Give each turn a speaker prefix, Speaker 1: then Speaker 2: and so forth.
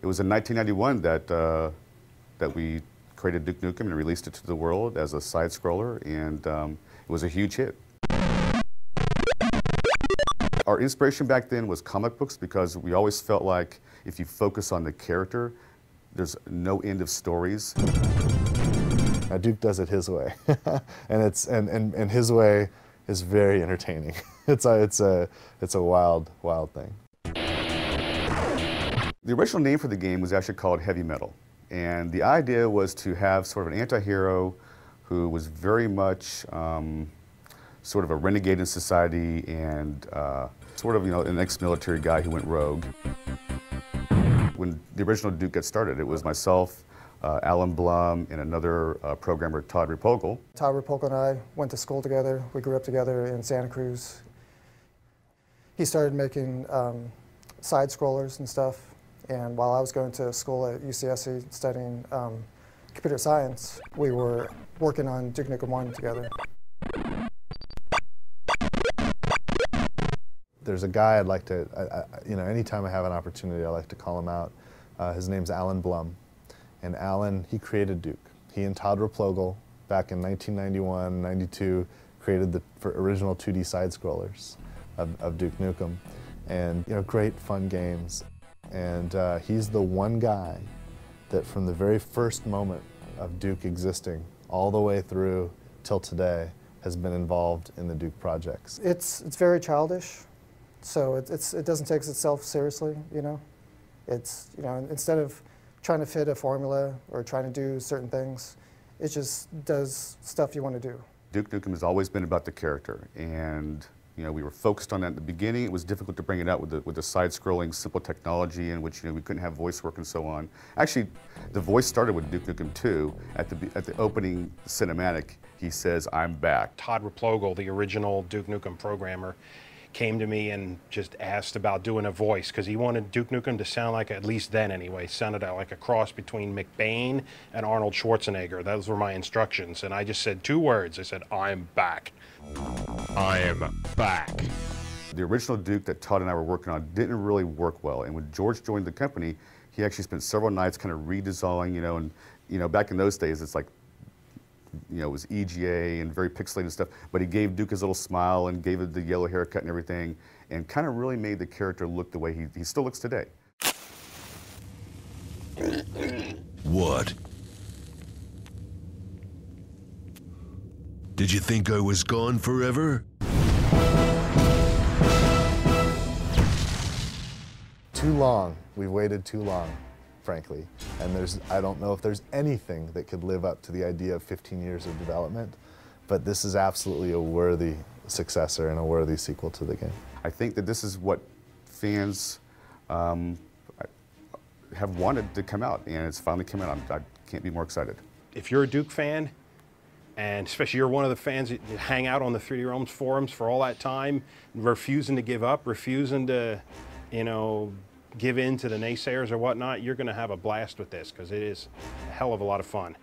Speaker 1: It was in 1991 that we created Duke Nukem and released it to the world as a side-scroller, and it was a huge hit. Our inspiration back then was comic books because we always felt like if you focus on the character, there's no end of stories.
Speaker 2: Duke does it his way, and his way is very entertaining. It's a wild thing.
Speaker 1: The original name for the game was actually called Heavy Metal, and the idea was to have sort of an anti-hero who was very much sort of a renegade in society and sort of, you know, an ex-military guy who went rogue. When the original Duke got started, it was myself, Alan Blum, and another programmer, Todd Repogel.
Speaker 3: Todd Repogel and I went to school together. We grew up together in Santa Cruz. He started making side-scrollers and stuff, and while I was going to school at UCSC studying computer science, we were working on Duke Nukem 1 together.
Speaker 2: There's a guy I'd like to, you know, anytime I have an opportunity, I like to call him out. His name's Alan Blum. And Alan, he created Duke. He and Todd Repogel, back in 1991, 92, created the original 2D side-scrollers of Duke Nukem. And, you know, great fun games. And he's the one guy that from the very first moment of Duke existing, all the way through till today, has been involved in the Duke projects.
Speaker 3: It's very childish. So it doesn't take itself seriously, you know. It's, you know, instead of trying to fit a formula or trying to do certain things, it just does stuff you want to do.
Speaker 1: Duke Nukem has always been about the character, and you know, we were focused on that at the beginning. It was difficult to bring it out with the side-scrolling simple technology in which, you know, we couldn't have voice work and so on. Actually, the voice started with Duke Nukem 2. At the opening cinematic, he says, "I'm back."
Speaker 4: Todd Repogel, the original Duke Nukem programmer, came to me and just asked about doing a voice because he wanted Duke Nukem to sound like, at least then anyway, sounded like a cross between McBain and Arnold Schwarzenegger. Those were my instructions, and I just said 2 words. I said, "I'm back." I am back.
Speaker 1: The original Duke that Todd and I were working on didn't really work well, and when George joined the company, he actually spent several nights kind of redesigning, you know, and you know, back in those days, it's like, you know, it was EGA and very pixelated stuff, but he gave Duke his little smile and gave it the yellow haircut and everything, and kind of really made the character look the way he still looks today.
Speaker 5: What? Did you think I was gone forever?
Speaker 2: Too long. We've waited too long, frankly. And I don't know if there's anything that could live up to the idea of 15 years of development, but this is absolutely a worthy successor and a worthy sequel to the game.
Speaker 1: I think that this is what fans have wanted to come out, and it's finally come out. I can't be more excited.
Speaker 4: If you're a Duke fan, and especially you're one of the fans that hang out on the 3D Realms forums for all that time, refusing to give up, refusing to, you know, give in to the naysayers or whatnot, you're going to have a blast with this because it is a hell of a lot of fun.